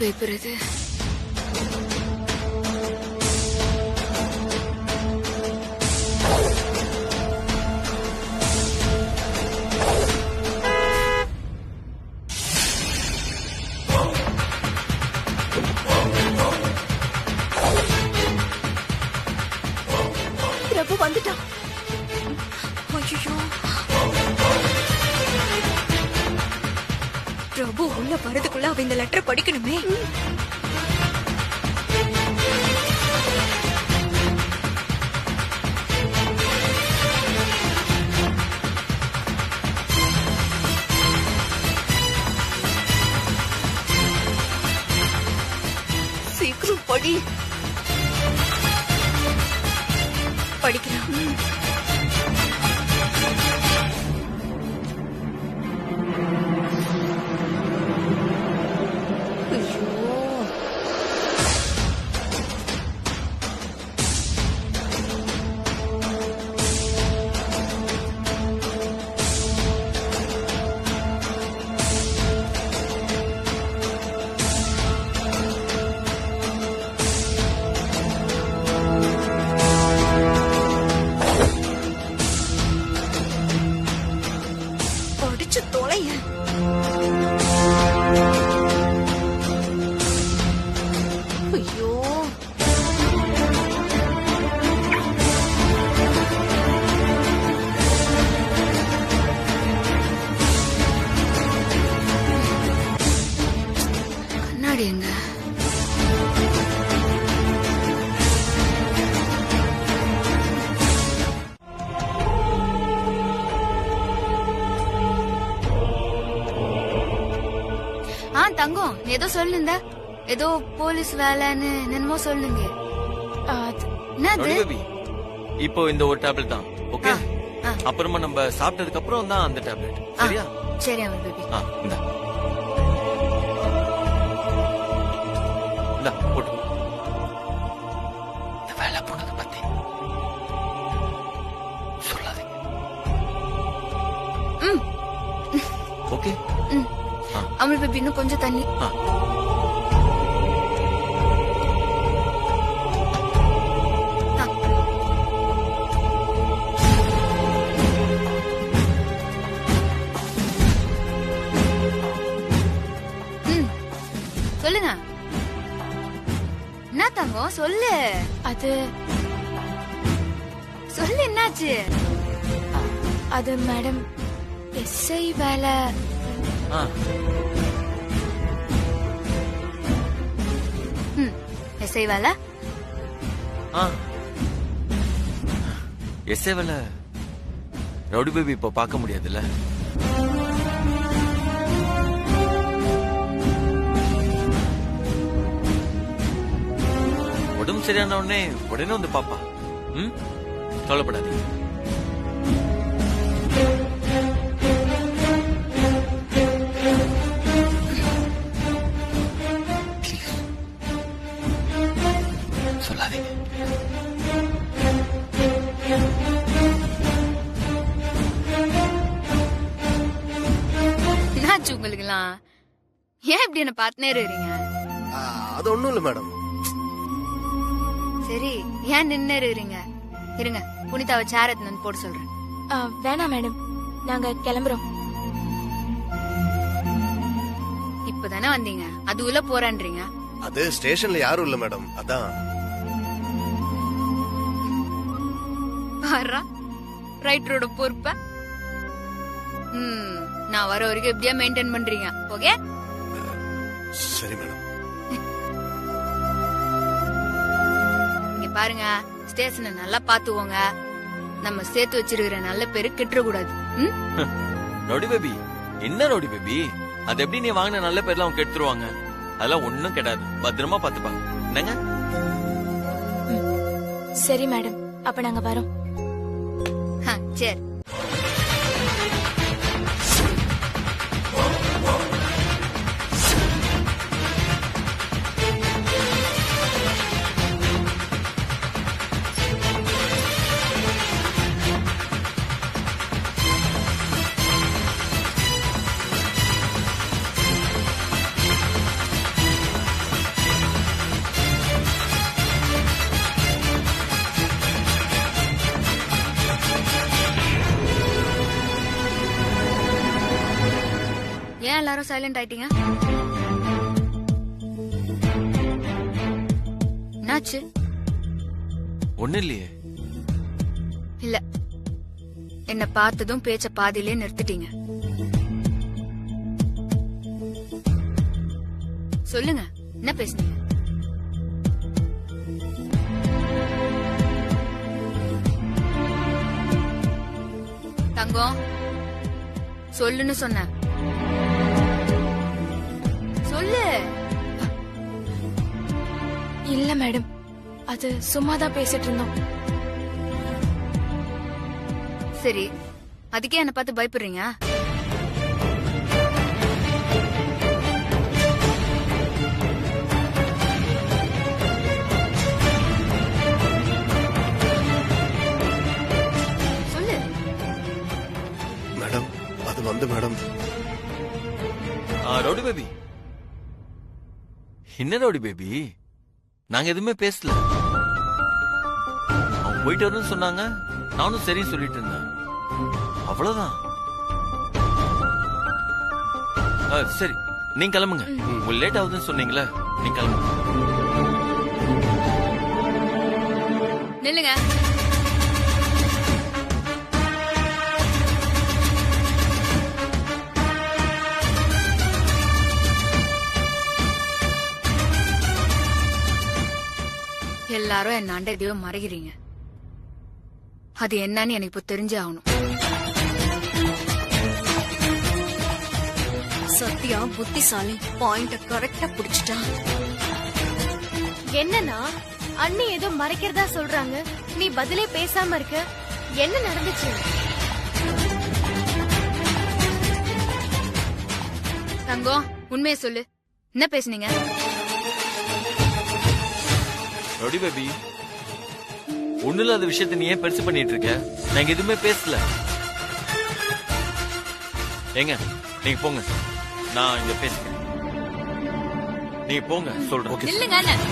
Paper இது? பிரபு வந்துட்டான். ஐயோ, பிரபு உள்ள வரதுக்குள்ள அவ இந்த லெட்டர் படிக்கணுமே. சீக்கிரம் படி. படிக்கலாம். படிச்சு தொலைய. ஐயோ, கண்ணாடி எங்க? தங்கம், ஏதோ சொல்லுங்க. ஏதோ போலீஸ் வேலைன்னு என்னமோ சொல்லுங்க. என்னது? இப்போ இந்த ஒரு டேப்லெட் தான். ஓகே, அப்புறமா நம்ம சாப்பிட்டதுக்கு அப்புறம் தான் அந்த டேப்லெட். சரியா? சரி அமர் பேபி. இந்த போட்டு இந்த வேலை போனதை பத்தி சொல்லாதீங்க. ஓகே. அமர் பேபி, இன்னும் கொஞ்சம் தண்ணி. சொல்லுங்க. என்ன தங்கம் சொல்லு. அது சொல்லு, என்னாச்சு? அது மேடம், எஸ்ஐ வேலை. எஸ்ஐ வேலை? எஸ்ஐ வேலை ரவுடி பேபி இப்ப பார்க்க முடியாதுல்ல. உடம்பு சரியான உடனே வந்து பாப்பா. கவலைப்படாதீங்க. சொல்லாதீங்க. என்னாச்சு உங்களுக்குலாம்? ஏன் இப்படி என்ன பார்த்துனே இருக்கீங்க? அது ஒண்ணும் இல்ல மேடம். சரி, ஏன் நின்னு இருக்கீங்க? இருங்க, புனிதாவை சேர் எடுத்து வந்து போட சொல்றேன். வேணாம் மேடம், நாங்க கிளம்புறோம். இப்பதானே வந்தீங்க, அதுக்குள்ள போறேன்றீங்க. அது ஸ்டேஷன்ல யாரும் இல்ல மேடம், அதான். பாரா, ரைட்டரோட பொறுப்ப. நான் வர வரைக்கும் எப்படியா மெயின்டைன் பண்றீங்க. ஓகே, சரி மேடம். இங்க பாருங்க, ஸ்டேஷனை நல்லா பாத்துவோங்க. நம்ம சேர்த்து வச்சிருக்கிற நல்ல பேரு கெட்டுற கூடாது. ரவுடி பேபி, என்ன ரவுடி பேபி? அது எப்படி நீ வாங்கின நல்ல பேர்லாம் அவங்க கெடுத்துருவாங்க? அதெல்லாம் ஒண்ணும் கெடாது, பத்திரமா பாத்துப்பாங்க. என்னங்க? சரி மேடம், அப்ப நாங்க வரோம். சரி. எல்லாரும் சைலண்ட் ஆயிட்டீங்க? என்னாச்சு? ஒண்ணு இல்லையே. இல்ல, என்ன பார்த்ததும் பேச்ச பாதியிலே நிறுத்திட்டீங்க. சொல்லுங்க, என்ன பேசுனீங்க? தங்கம், சொல்லுன்னு சொன்ன. சொல்லு. இல்ல மேடம், அது சும்மாதான் பேசிட்டு இருந்தோம். சரி, அதுக்கே என்ன பார்த்து பயப்படுறீங்க? சொல்லு. மேடம் அது வந்து மேடம். ரவுடி பேபி, என்ன ரவுடி பேபி? நாங்க எதுவுமே பேசல. அவங்க போயிட்டு வரணும்னு சொன்னாங்க, நானும் சரி சொல்லிட்டு இருந்தேன். அவ்வளவுதான். சரி, நீங்க கிளம்புங்க. உங்களுக்கு லேட் ஆகுதுன்னு சொன்னீங்களே, நீங்க கிளம்புங்க. நில்லுங்க. எல்லாரும் என்ன அண்ட எதையோ மறைகிறீங்க. அது என்னன்னு எனக்கு இப்போ தெரிஞ்சே ஆகணும். சத்யா புத்திசாலி, பாயிண்ட கரெக்டா புடிச்சிட்டா. என்னன்னா அண்ணி ஏதோ மறைக்கிறதா சொல்றாங்க, நீ பதிலே பேசாம இருக்க. என்ன நடந்துச்சு? தங்கம், உண்மையை சொல்லு. என்ன பேசுனீங்க? ரவுடி பேபி, ஒண்ணு இல்லாத விஷயத்தை நீ ஏன் பெருசு பண்ணிட்டு இருக்க? நாங்க எதுவுமே பேசல. ஏங்க, நீங்க போங்க, நான் இங்க பேசுறேன். நீங்க போங்க, சொல்றேன். நில்லுங்க அண்ணன்.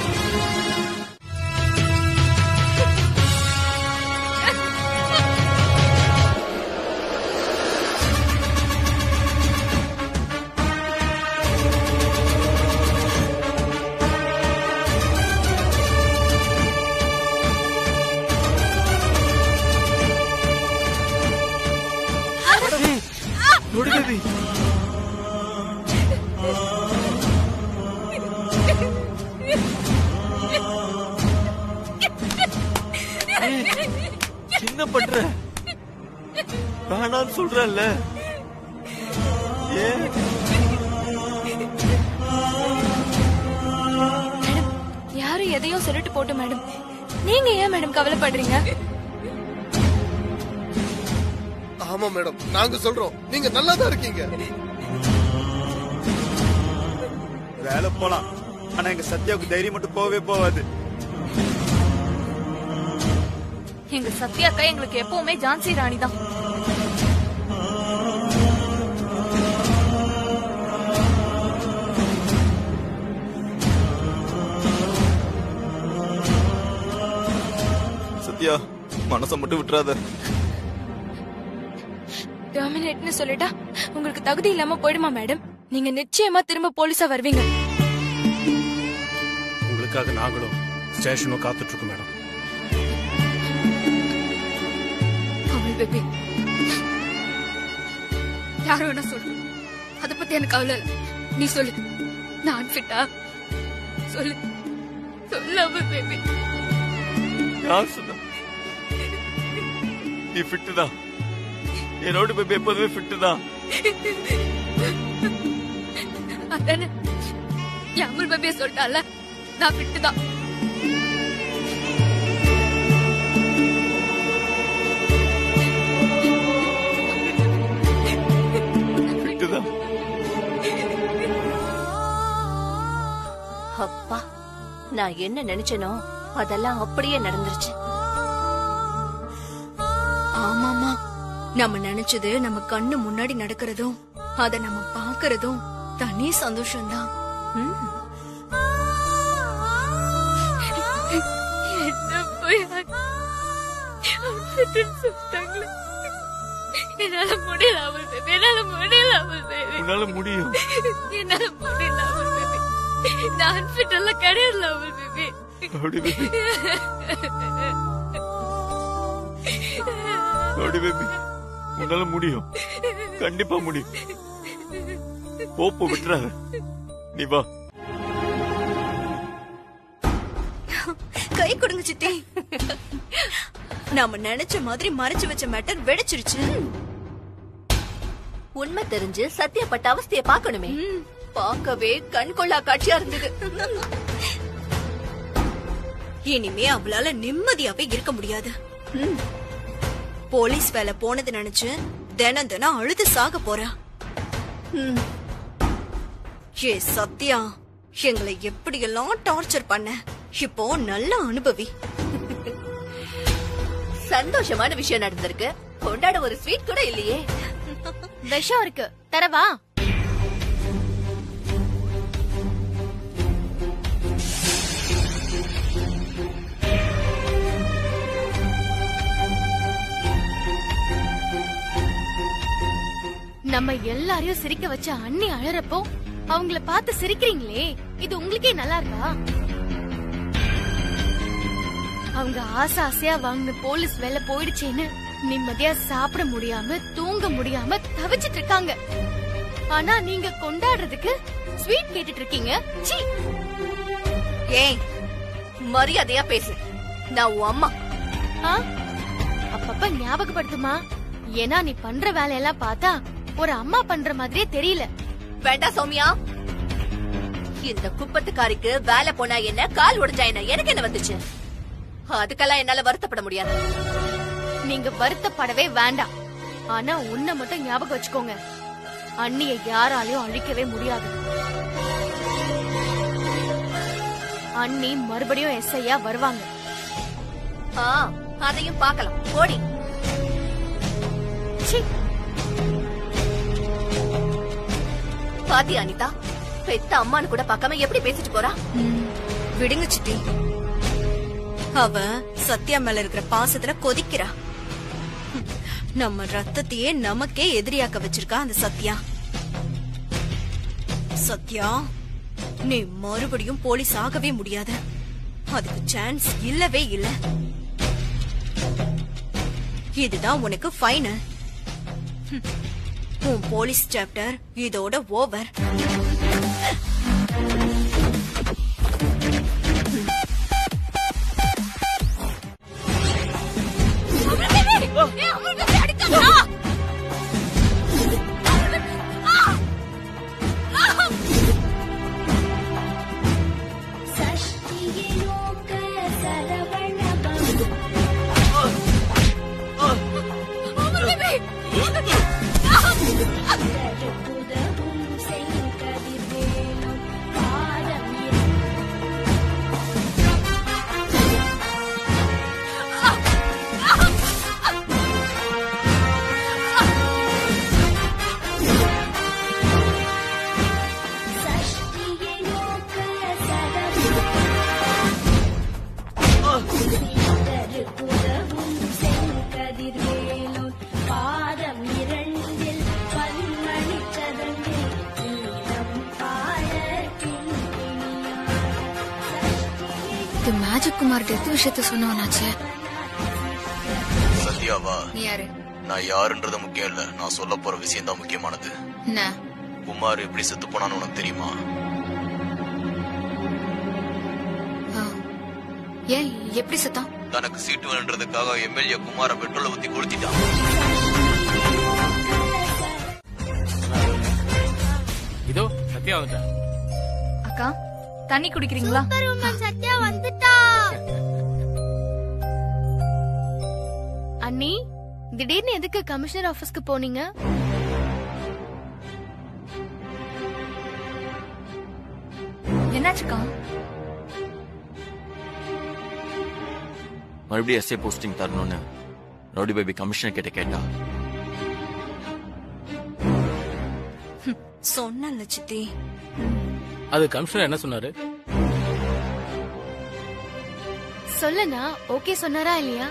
ரவுடி பேபி, என்ன பண்ற? வேணான்னு சொல்றல்ல. ஏன்? யாரும் எதையோ சொல்லிட்டு போட்டு மேடம், நீங்க ஏன் மேடம் கவலைப்படுறீங்க? ஆமா மேடம், நாங்க சொல்றோம், நீங்க நல்லா தான் இருக்கீங்க. வேலை போலாம், ஆனா எங்க சத்யாவுக்கு தைரியம் மட்டும் போவே போவாது. எங்க சத்யாக்கா எங்களுக்கு எப்பவுமே ஜான்சி ராணி தான். சத்யா, மனசை மட்டும் விட்டுறாத. டெர்மினேட்னு சொல்லிட்டா உங்களுக்கு தகுதி இல்லாம போயிடுமா மேடம்? நீங்க நிச்சயமா திரும்ப போலீஸா வருவீங்க. உங்களுக்காக நாங்களும் ஸ்டேஷனும் காத்துட்டு இருக்கோம் மேடம். கமல் பேபி, யாரும் வேணா சொல்லு, அத பத்தி எனக்கு கவலை இல்ல. நீ சொல்லு, நான் அன்ஃபிட்டா? சொல்லு சொல்லு அமல் பேபி. யார் சொன்னா? நீ ஃபிட்டு தான். என் ரவுடி பேபி எப்போதுமே ஃபிட்டு தான். அதானே அமல் பேபிய சொல்லிட்டால, நான் ஃபிட்டு தான். ஃபிட்டு தான். அப்பா, நான் என்ன நினைச்சனோ அதெல்லாம் அப்படியே நடந்துருச்சு. ஆமாமா, நம்ம நினைச்சது நம்ம கண்ணு முன்னாடி நடக்கிறதும் அத நம்ம பாக்குறதும் தனி சந்தோஷம்தான். என்ன போய் சொல்லிட்டாங்களே, என்னால முடியல அமுல் பேபி, என்னால முடியல அமுல் பேபி, உன்னால முடியும். என்னால முடியல அமுல் பேபி. நான் அன்பிட் எல்லாம் கிடையாது Amul baby. Rowdy baby, rowdy baby, உன்னால முடியும், கண்டிப்பா முடியும். போப்போ விட்டுறாத, நீ வா. கை கொடுங்க சித்தி. நாம நினைச்ச மாதிரி மறைச்சு வச்ச மேட்டர் வெடிச்சிருச்சு. உண்மை தெரிஞ்சு சத்தியப்பட்ட அவஸ்தைய பாக்கணுமே. பார்க்கவே கண்கொள்ளா காட்சியா இருந்தது. இனிமே அவளால நிம்மதியாவே இருக்க முடியாது. போலீஸ் வேலை போனது நினைச்சு தினம் தினம் அழுது சாக போறா. ஏ சத்யா, எங்களை எப்படியெல்லாம் டார்ச்சர் பண்ண, இப்போ நல்ல அனுபவி. சந்தோஷமான விஷயம் நடந்திருக்கு. கொண்டாட ஒரு ஸ்வீட் கூட இல்லையே. விஷம் இருக்கு, தரவா? நம்ம எல்லாரையும் சிரிக்க வச்ச அண்ணி அழறப்போ அவங்கள பார்த்து சிரிக்கிறீங்களே, இது உங்களுக்கே நல்லா இருக்கா? அவங்க ஆசையா வாங்கின போலீஸ் வேலை போயிடுச்சேன்னு நிம்மதியா சாப்பிட முடியாம தூங்க முடியாம தவிச்சிட்டு இருக்காங்க. ஆனா நீங்க கொண்டாடுறதுக்கு ஸ்வீட் கேட்டுட்டு இருக்கீங்க. சீ! ஏய், மரியாதையா பேசு. நான் உன் அம்மா. அப்பப்ப ஞாபகப்படுத்துமா, ஏன்னா நீ பண்ற வேலையெல்லாம் பார்த்தா ஒரு அம்மா பண்ற மாதிரியே தெரியல. வேண்டாம் சௌமியா. இந்த குப்பத்துக்காரிக்கு வேலை போனா என்ன, கால் உடைஞ்சா என்ன, எனக்கு என்ன வந்துச்சு? அதுக்கெல்லாம் என்னால வருத்தப்பட முடியாது. நீங்க வருத்தப்படவே வேண்டாம். ஆனா உன்னை மட்டும் ஞாபகம் வச்சுக்கோங்க, அண்ணிய யாராலையும் அழிக்கவே முடியாது. அண்ணி மறுபடியும் எஸ்ஐயா வருவாங்க. அதையும் பார்க்கலாம். ஓடி. பாத்தி அனிதா, பெத்த அம்மானு கூட பார்க்காம எப்படி பேசிட்டு போறா? விடுங்க சித்தி. அவ சத்யா மேல இருக்கிற பாசத்துல கொதிக்கிறா. நம்ம ரத்தத்தையே நமக்கே எதிரியாக்க வச்சிருக்கா அந்த சத்யா. சத்யா, நீ மறுபடியும் போலீஸ் ஆகவே முடியாது. அதுக்கு சான்ஸ் இல்லவே இல்ல. இதுதான் உனக்கு ஃபைனல். உன் போலீஸ் சாப்டர் இதோட ஓவர். மேஜிக் குமார் டெத் விஷயத்த சொன்னவனாச்சே. சத்யாவா? நீ யாரு? நான் யாருன்றது முக்கியம் இல்ல, நான் சொல்ல போற விஷயம் தான் முக்கியமானது. என்ன? குமார் எப்படி செத்து போனான்னு உனக்கு தெரியுமா? ஏன், எப்படி செத்தான்? தனக்கு சீட்டு வேணுன்றதுக்காக எம்எல்ஏ குமார பெட்ரோலை ஊத்தி கொளுத்திட்டான். இதோ சத்யா வந்துட்டா. அக்கா, தண்ணி குடிக்கிறீங்களா? சத்யா வந்துட்டா. அண்ணி, திடீர்னு எதுக்கு கமிஷனர் ஆபீஸ்க்கு போனீங்க? என்னாச்சுக்கா? மறுபடியும் எஸ்ஐ போஸ்டிங் தரணும்னு ரவுடி பேபி கமிஷனர் கிட்ட கேட்டா. சொன்னல சித்தி. அது கமிஷனர் என்ன சொன்னாரு? சொல்லனா ஓகே சொன்னாரா இல்லையா?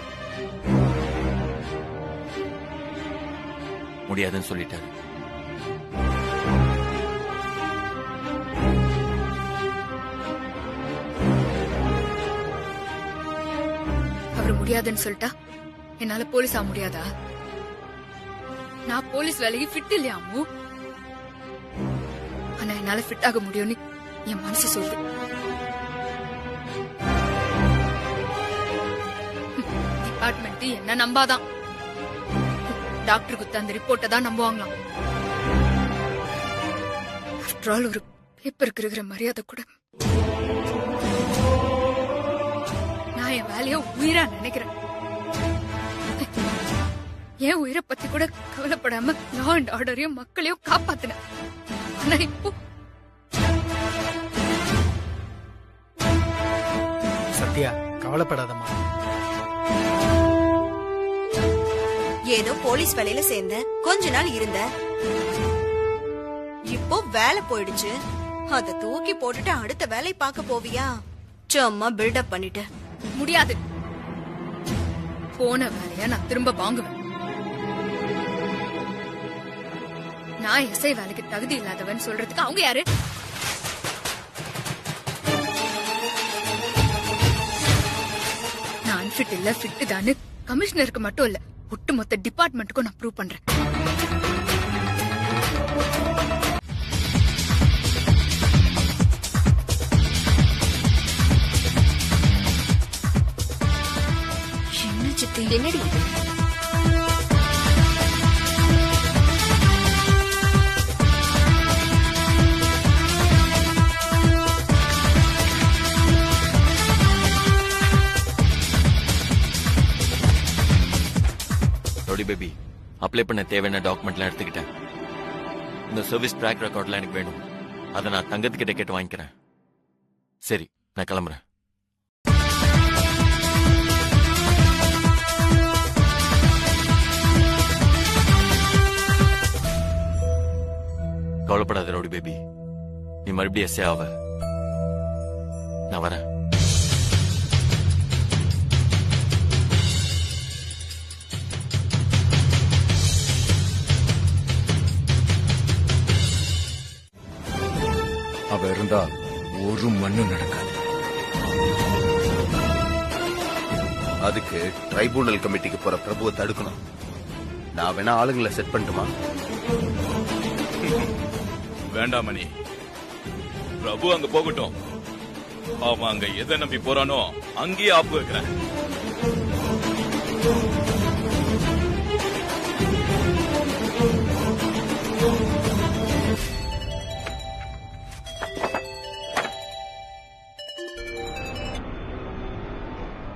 முடியாதுன்னு சொல்லிட்டாரு. அவர் முடியாதுன்னு சொல்லிட்டா என்னால போலீஸ் ஆக முடியாதா? நான் போலீஸ் வேலைக்கு ஃபிட் இல்லையா அம்மு? ஆனா என்னால ஃபிட் ஆக முடியும்னு என் மனசு சொல்லுது. டிபார்ட்மெண்ட் என்ன நம்பாதான். டாக்டர் குத்த அந்த ரிப்போர்ட்டை தான் நம்புவாங்களாம். ஆஃப்டர் ஆல் ஒரு பேப்பருக்கு இருக்கிற மரியாதை கூட நான் என் வேலைய உயிரா நினைக்கிறேன். என் உயிரை பத்தி கூட கவலைப்படாம லா அண்ட் ஆர்டரையும் மக்களையும் காப்பாத்தினேன். ஆனா இப்போ சத்யா, கவலைப்படாதம்மா. ஏதோ போலீஸ் வேலையில சேர்ந்த கொஞ்ச நாள் இருந்த, இப்போ வேலை போயிடுச்சு. அத தூக்கி போட்டுட்டு அடுத்த வேலை பார்க்க போவியா? சும்மா பில்டப் பண்ணிட்டு. முடியாது. போன வேலைய நான் திரும்ப வாங்குவேன். நான் எஸ்ஐ வேலைக்கு தகுதி இல்லாதவன் சொல்றதுக்கு அவங்க யாரு? நான் அன்ஃபிட் இல்ல, ஃபிட் தான்னு கமிஷனருக்கு மட்டும் இல்ல, ஒட்டுமொத்த டிபார்ட்மெண்ட்டுக்கும் நான் ப்ரூவ் பண்றேன். என்ன சித்தி? என்னடி ரவுடி பேபி, அப்ளை பண்ண தேவையான டாக்குமெண்ட்லாம் எடுத்துக்கிட்டேன். இந்த சர்வீஸ் ட்ராக் ரெக்கார்ட்லாம் எனக்கு வேணும். அதை நான் தங்கத்துக்கிட்ட கேட்டு வாங்கிக்கிறேன். சரி, நான் கிளம்புறேன். கவலைப்படாத ரவுடி பேபி, நீ மறுபடியும் எஸ்ஏ ஆவ. நான் வரேன். அவ இருந்தா ஒரு மண்ணு நடக்காது. அதுக்கு ட்ரைபூனல் கமிட்டிக்கு போற பிரபுவை தடுக்கணும். நான் வேணா ஆளுங்களை செட் பண்ணட்டுமா? வேண்டாம் மணி, பிரபு அங்க போகட்டும். அவன் அங்க எதை நம்பி போறானோ அங்கேயே ஆப்பு வைக்கிறேன்.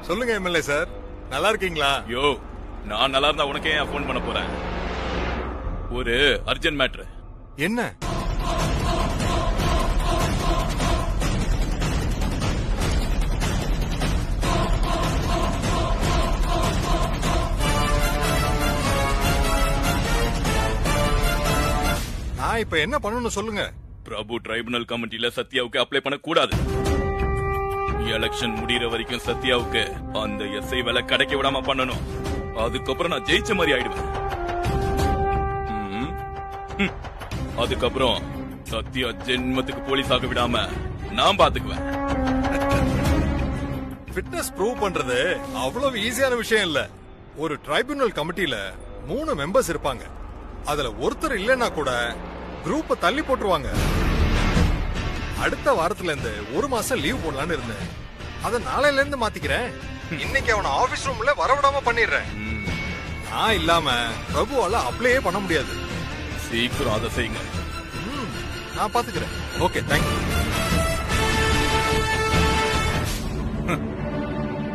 சொல்லுங்க எம்எல்ஏ சார், நல்லா இருக்கீங்களா? யோ, நான் நல்லா இருந்தா உனக்கே ஏன் போன் பண்ண போறேன்? ஒரு அர்ஜென்ட் மேட்ரு. என்ன? நான் இப்ப என்ன பண்ணணும் சொல்லுங்க. பிரபு ட்ரைபுனல் கமிட்டில சத்யாவுக்கு அப்ளை பண்ண கூடாது. எலெக்ஷன் முடியற வரைக்கும் சத்யாவுக்கு அந்த எஸ்ஐ வேலை கிடைக்க விடாம பண்ணணும். அதுக்கப்புறம் நான் ஜெயிச்ச மாதிரி ஆயிடுவேன். அதுக்கப்புறம் சத்யா ஜென்மத்துக்கு போலீஸ் ஆக விடாம நான் பாத்துக்குவேன். ஃபிட்னஸ் ப்ரூவ் பண்றது அவ்வளவு ஈஸியான விஷயம் இல்ல. ஒரு ட்ரைபுனல் கமிட்டில 3 மெம்பர்ஸ் இருப்பாங்க. அதுல ஒருத்தர் இல்லைன்னா கூட குரூப்ப தள்ளி போட்டுருவாங்க. அடுத்த வாரத்துல இருந்து 1 மாசம் லீவ் போடலான்னு இருந்தேன். அத நாளையில இருந்து மாத்திக்கிறேன். இன்னைக்கு அவனை ஆபீஸ் ரூம்ல வரவிடாம பண்ணிடுறேன். நான் இல்லாம பிரபுவால அப்ளையே பண்ண முடியாது. சீக்கிரம் அதை செய்யுங்க. நான் பாத்துக்கிறேன். Okay, thank you.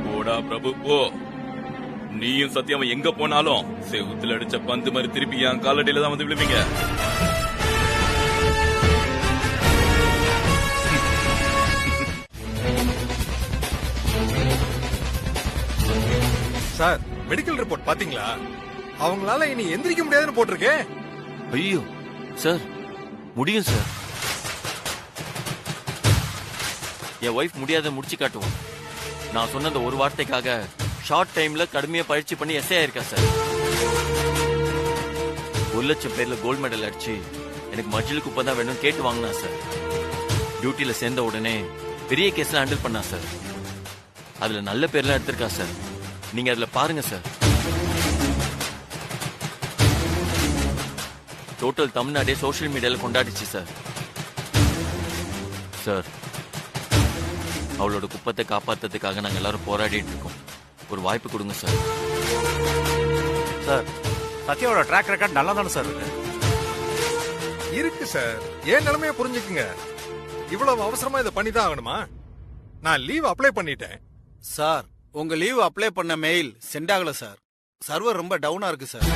போடா பிரபு போ. நீயும் சத்யாவும் எங்க போனாலும் செவுத்துல அடிச்ச பந்து மாதிரி திருப்பி என் காலடியில தான் வந்து விழுவீங்க. சார், மெடிக்கல் ரிப்போர்ட் பாத்தீங்களா? அவங்களால இனி எந்திரிக்க முடியாதுன்னு போட்டிருக்கேன். ஐயோ சார், முடியும் சார். என் ஒய்ஃப் முடியாத முடிச்சு காட்டுவோம். நான் சொன்ன அந்த ஒரு வார்த்தைக்காக ஷார்ட் டைம்ல கடுமையா பயிற்சி பண்ணி எஸ்ஐ ஆயிருக்கா சார். 1,00,000 பேர்ல கோல்டு மெடல் அடிச்சு எனக்கு மஜ்ஜில் குப்பை தான் வேணும் கேட்டு வாங்கினா சார். டியூட்டில சேர்ந்த உடனே பெரிய கேஸ்ல ஹேண்டில் பண்ணா சார். அதுல நல்ல பேர்லாம் எடுத்திருக்கா சார். நீங்க அதுல பாருங்க சார். டோட்டல் தமிழ்நாடே சோசியல் மீடியால கொண்டாடிச்சு சார். சார், அவளோட குப்பத்தை காப்பாத்துறதுக்காக நாங்க எல்லாரும் போராடிட்டு இருக்கோம். ஒரு வாய்ப்பு கொடுங்க சார். சார், சத்யாவோட ட்ராக் ரெக்கார்ட் நல்லா தானே சார் இருக்கு சார். ஏன் நிலைமைய புரிஞ்சுக்குங்க. இவ்வளவு அவசரமா இதை பண்ணிதான் ஆகணுமா? நான் லீவ் அப்ளை பண்ணிட்டேன் சார். உங்க லீவ் அப்ளை பண்ண மெயில் சென்ட் ஆகல சார். சர்வர் ரொம்ப டவுனா இருக்கு சார்.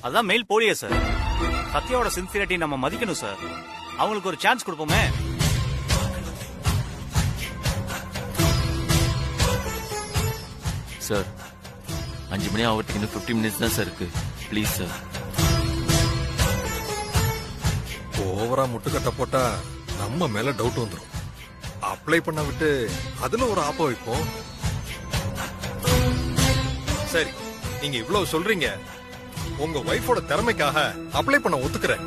அதான் மெயில் போலியே சார். சத்யாவோட சின்சியரிட்டி நம்ம மதிக்கணும் சார். அவங்களுக்கு ஒரு சான்ஸ் கொடுப்போமே. சார், 5 மணி ஆகிறதுக்கு இன்னும் 15 மினிட்ஸ் தான் சார் இருக்கு. Please sir. ஓவரா முட்டுக்கட்ட போட்டா நம்ம மேல டவுட் வந்துடும். அப்ளை பண்ண விட்டு அதுல ஒரு ஆப்ப வைப்போம். சரி, நீங்க இவ்வளவு சொல்றீங்க. உங்க வைஃபோட திறமைக்காக அப்ளை பண்ண ஒத்துக்கிறேன்.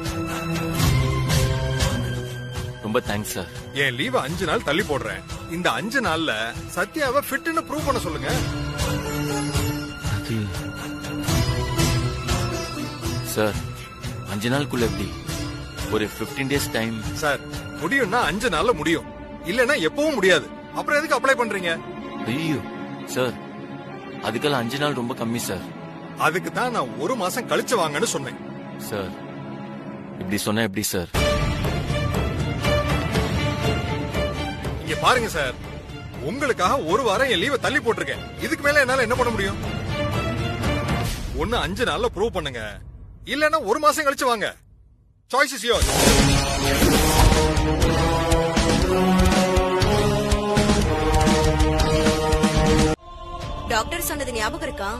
ரொம்ப தேங்க்ஸ் சார். என் லீவ் 5 நாள் தள்ளி போடுறேன். இந்த 5 நாள்ல சத்யாவை ஃபிட்னு ப்ரூவ் பண்ண சொல்லுங்க. சார், 5 நாளுக்குள்ள எப்படி? ஒரு 15 டேஸ் டைம் சார். முடியும்னா 5 நாள்ல முடியும், இல்லனா எப்பவும் முடியாது. அப்புறம் எதுக்கு அப்ளை பண்றீங்க? ஐயோ சார், அதுக்கெல்லாம் 5 நாள் ரொம்ப கம்மி சார். அதுக்கு தான் நான் 1 மாசம் கழிச்சு வாங்கன்னு சொன்னேன். சார், இப்படி சொன்னா எப்படி சார்? இங்க பாருங்க சார், உங்களுக்காக 1 வாரம் என் லீவை தள்ளி போட்டிருக்கேன். இதுக்கு மேல என்னால என்ன பண்ண முடியும்? ஒன்னு 5 நாள்ல ப்ரூவ் பண்ணுங்க, இல்லனா 1 மாசம் கழிச்சு வாங்க. Choice is yours. டாக்டர் சொன்னது ஞாபகம் இருக்கா?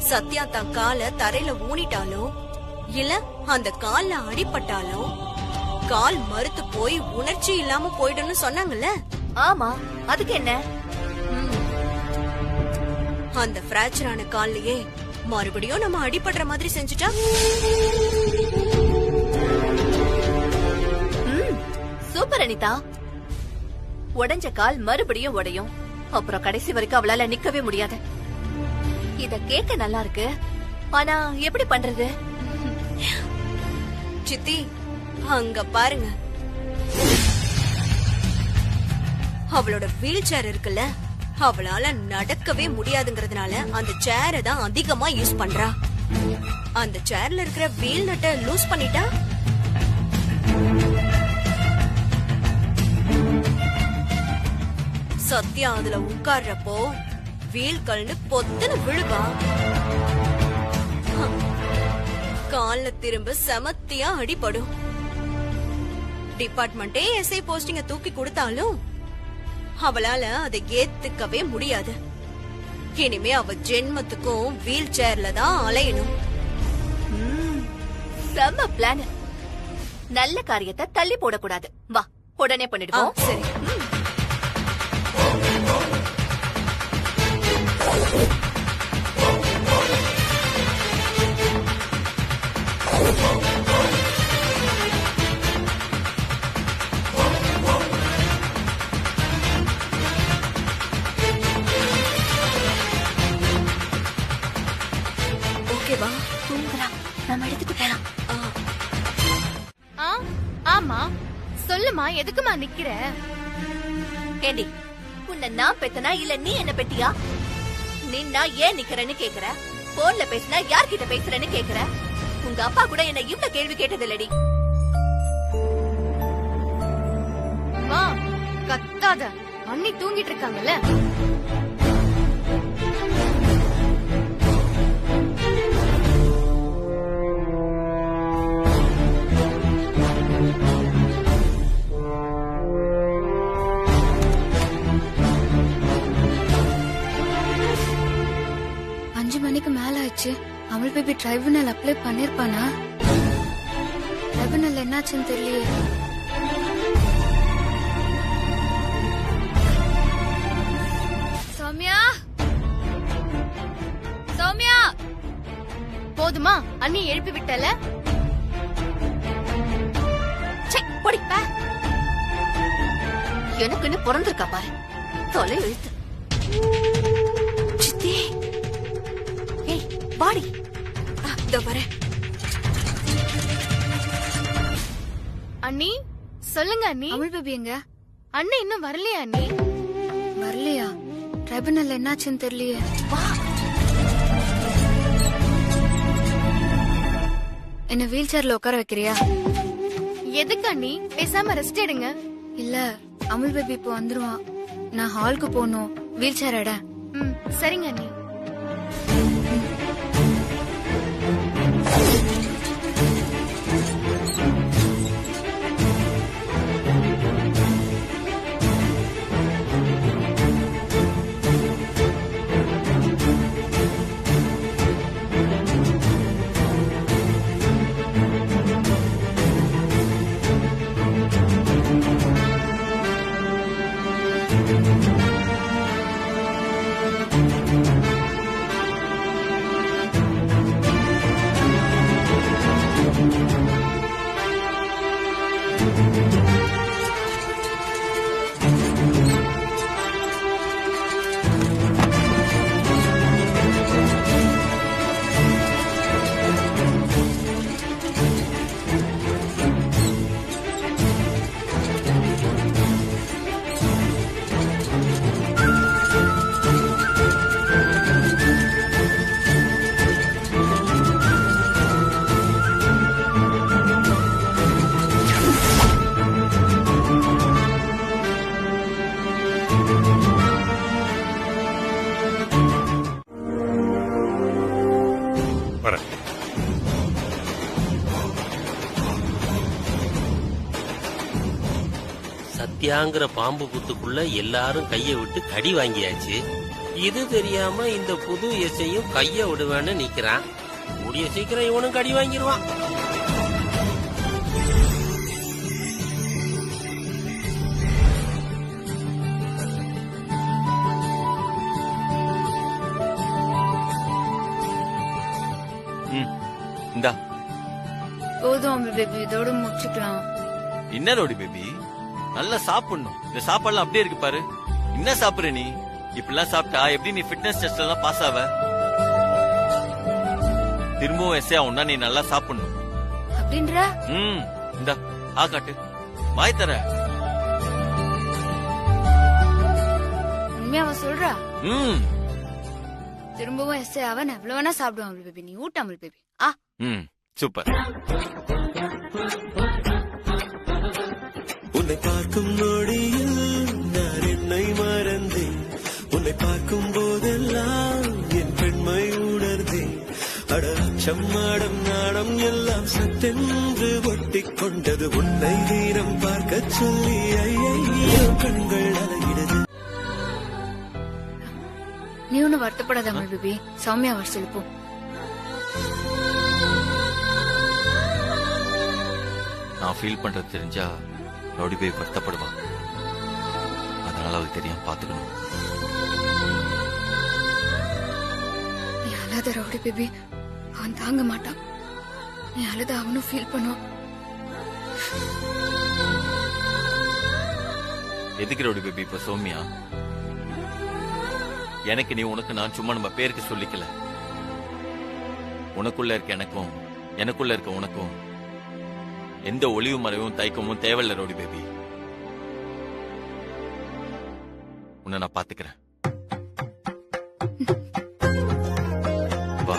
சத்யா தான் கால தரையில ஊனிட்டாலோ இல்ல அந்த கால்ல அடிபட்டாலோ கால் மறுத்து போய் உணர்ச்சி இல்லாம போயிடும்னு சொன்னாங்கல்ல? ஆமா, அதுக்கு என்ன? அந்த பிராக்சர் ஆன கால்லயே மறுபடியும் நம்ம அடிபடுற மாதிரி செஞ்சுட்டா? சூப்பர் அனிதா. உடைஞ்ச கால் மறுபடியும் உடையும். அப்புறம் கடைசி வரைக்கும் அவளால நிக்கவே முடியாது. இத கேட்க நல்லா இருக்கு, ஆனா எப்படி பண்றது? சித்தி, அங்க பாருங்க. அவளோட வீல் சேர் இருக்குல்ல, அவளால நடக்கவே முடியாதுங்கிறதுனால அந்த சேரை தான் அதிகமா யூஸ் பண்றா. அந்த சேர்ல இருக்கிற வீல் நட்டை லூஸ் பண்ணிட்டா சத்யா அதுல உட்கார்றப்போ வீல் கல்னு பொத்துன்னு விழுவா. கால்ல திரும்ப செமத்தியா அடிபடும். டிபார்ட்மெண்டே எஸ்ஐ போஸ்டிங்க தூக்கி கொடுத்தாலும் அவளால அதை ஏத்துக்கவே முடியாது. இனிமே அவ ஜென்மத்துக்கும் வீல் சேர்ல தான் அலையணும். செம்ம பிளான். நல்ல காரியத்தை தள்ளி போடக்கூடாது. வா, உடனே பண்ணிடுவோம். சரி. ஓகேவா? தூங்குறா, நம்ம எடுத்துட்டு போலாம். ஆமா, சொல்லுமா, எதுக்குமா நிக்கிற? ஏண்டி, உன்னை நான் பெத்தனா இல்ல நீ என்ன பெத்தியா? நின்னா ஏன் நிக்கிறேன்னு கேக்குற? போன்ல பேசினா யார்கிட்ட பேசுறேன்னு கேக்குற? உங்க அப்பா கூட என்ன இவ்வளவு கேள்வி கேட்டது இல்லடி. வா, கத்தாத. அண்ணி தூங்கிட்டு இருக்காங்கல்ல. மேல ஆச்சு. அவள் பேபி ட்ரைபுனல் அப்ளை பண்ணிருப்பானா? ட்ரைபுனல் என்னாச்சுன்னு தெரியலையே. சௌமியா, போதுமா? அண்ணி எழுப்பி விட்டல. எனக்குன்னு பிறந்திருக்கா பாரு, தொலை எழுத்து. சித்தி, ஏய் வாடி. இதோ வரேன். அண்ணி சொல்லுங்க அண்ணி. அமுல் பேபி எங்க? அண்ணன் இன்னும் வரலையா அண்ணி? வரலையா? ட்ரைபுனல் என்னாச்சுன்னு தெரியலையே. என்ன வீல் சேர்ல உட்கார வைக்கிறியா? எதுக்கு அண்ணி? பேசாம ரெஸ்ட் எடுங்க. இல்ல, அமுல் பேபி இப்போ வந்துருவான். நான் ஹாலுக்கு போகணும். வீல் சேர் எட. சரிங்க அண்ணி. சத்யாங்கிற பாம்பு புத்துக்குள்ள எல்லாரும் கைய விட்டு கடி வாங்கியாச்சு. இது தெரியாம இந்த புது எஸ்ஐயும் கைய விடுவேன்னு நிக்கிறான். கூடிய சீக்கிரம் இவனும் கடி வாங்கிடுவான். இந்தா போதும் அமுல் பேபி, இதோட முடிச்சுக்கலாம். என்ன ரோடி பேபி, நல்லா சாப்பிடணும். இந்த சாப்பாடுலாம் அப்படியே இருக்கு பாரு. என்ன சாப்பிடுற நீ? இப்படிலாம் சாப்பிட்டா எப்படி நீ ஃபிட்னஸ் டெஸ்ட் எல்லாம் பாஸ் ஆவ? திரும்பவும் எஸ்ஏ ஆகும்னா நீ நல்லா சாப்பிடணும். அப்படின்ற? இந்த ஆ காட்டு, வாய் தர. உண்மையாவ சொல்றா? திரும்பவும் எஸ்ஏ ஆவ நான் எவ்வளவு வேணா சாப்பிடுவேன் அமுல் பேபி. நீ ஊட்ட அமுல் பேபி. சூப்பர். உன்னை பார்க்கும் நொடியில் நான் என்னை மறந்தேன். உன்னை பார்க்கும் போதெல்லாம் என் பெண்மை உணர்ந்தேன். அடச்சம் மாடம் நாடம் எல்லாம் சத்தென்று ஒட்டிக் கொண்டது. உன்னை வீரம் பார்க்க சொல்லி ஐயோ கண்கள் அலையிடுது. நீ ஒண்ணு வருத்தப்படாத அமுல் பேபி. சௌமியா வர சொல்லு. நான் ஃபீல் பண்றது தெரிஞ்சா ரவுடி போய் வருத்தப்படுவான். அதனால அவளுக்கு தெரியாம பாத்துக்கணும். நீ அழாத ரவுடி பேபி, அவன் தாங்க மாட்டான். நீ அழுத அவனும் ஃபீல் பண்ணுவான். எதுக்கு ரவுடி பேபி இப்ப சௌமியா? எனக்கு நீ, உனக்கு நான் சும்மா நம்ம பேருக்கு சொல்லிக்கல. உனக்குள்ள இருக்க எனக்கும் எனக்குள்ள இருக்க உனக்கும் எந்த ஒளிவு மறைவும் தயக்கமும் தேவையில்ல ரோடி பேபி. உன்னை நான் பாத்துக்கிறேன். வா.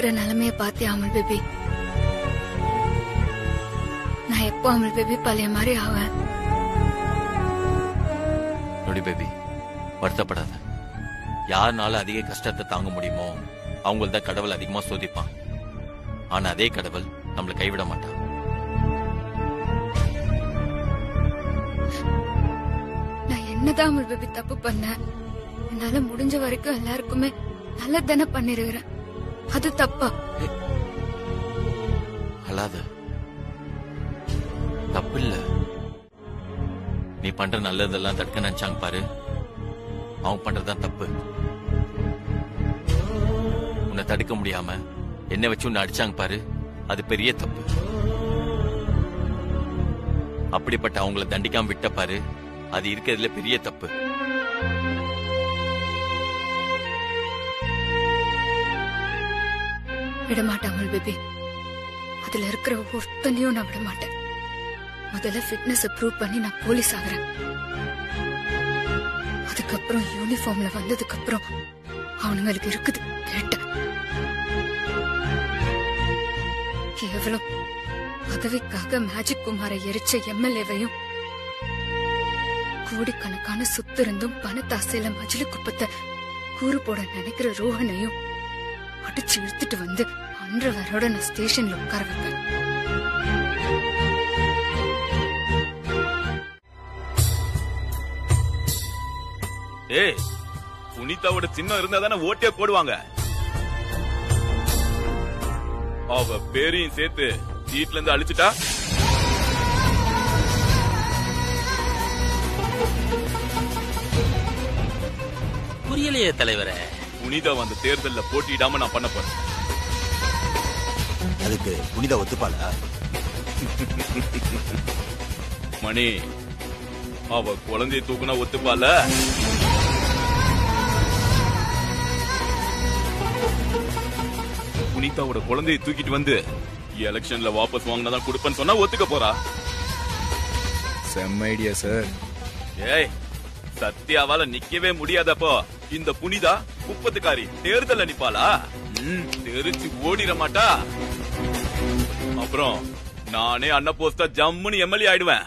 இருக்கிற நிலைமைய பார்த்தே அமல் பேபி. நான் எப்போ அமல் பேபி பழைய மாதிரி ஆவேன்? நொடி பேபி, வருத்தப்படாத. யாருனால அதிக கஷ்டத்தை தாங்க முடியுமோ அவங்கள்தான் கடவுள் அதிகமா சோதிப்பான். ஆனா அதே கடவுள் நம்மளை கைவிட மாட்டான். நான் என்னதான் அமல் பேபி தப்பு பண்ண, என்னால முடிஞ்ச வரைக்கும் எல்லாருக்குமே நல்லதானே பண்ணிருக்கிறேன். அது தப்பா? அல்லாத தப்பு இல்ல. நீ பண்ற நல்லதெல்லாம் தடுக்க நினைச்சாங்க பாரு, அவன் பண்றதுதான் தப்பு. உன்னை தடுக்க முடியாம என்ன வச்சு உன்னை அடிச்சாங்க பாரு, அது பெரிய தப்பு. அப்படிப்பட்ட அவங்கள தண்டிக்காம விட்ட பாரு, அது இருக்கிறதுல பெரிய தப்பு. விடமாட்டேன் அமல் பேபி. அதுல இருக்கிற ஒருத்தனையும் நான் விட மாட்டேன். முதல்ல ஃபிட்னஸ் ப்ரூவ் பண்ணி நான் போலீஸ் ஆகிறேன். அதுக்கப்புறம் யூனிஃபார்ம்ல வந்ததுக்கு அப்புறம் அவனுங்களுக்கு இருக்குது கேட்ட. கேவலம் பதவிக்காக மேஜிக் குமாரை எரிச்ச எம்எல்ஏவையும், கோடிக்கணக்கான சொத்து இருந்தும் பணத்தாசையில மஜிலி குப்பத்தை கூறு போட நினைக்கிற ரோஹனையும் அடிச்சு இழுத்துட்டு வந்து அன்றவரோட நான் ஸ்டேஷன்ல உட்கார வைப்பேன். ஏய், புனிதாவோட சின்னம் இருந்தா தானே ஓட்டே போடுவாங்க. அவ பேரையும் சேர்த்து சீட்ல இருந்து அழிச்சுட்டா புரியலையே தலைவரே. புனிதா அந்த தேர்தல்ல போட்டியிடாம நான் பண்ண போறேன். அதுக்கு புனிதா ஒத்துப்பாளா? மணி, அவ குழந்தைய தூக்குனா ஒத்துப்பால? புனிதாவோட குழந்தைய தூக்கிட்டு வந்து எலெக்ஷன்ல வாபஸ் வாங்கினாதான் கொடுப்பேன்னு சொன்னா ஒத்துக்க போறா? செம்ம ஐடியா சார். ஏய், சத்யாவால நிக்கவே முடியாதப்போ இந்த புனிதா குப்பத்துக்காரி தேர்தல்ல நிப்பாளா? தெரிச்சு ஓடிட மாட்டா. அப்புறம் நானே அன்ன போஸ்டா ஜம்முன்னு எம்எல்ஏ ஆயிடுவேன்.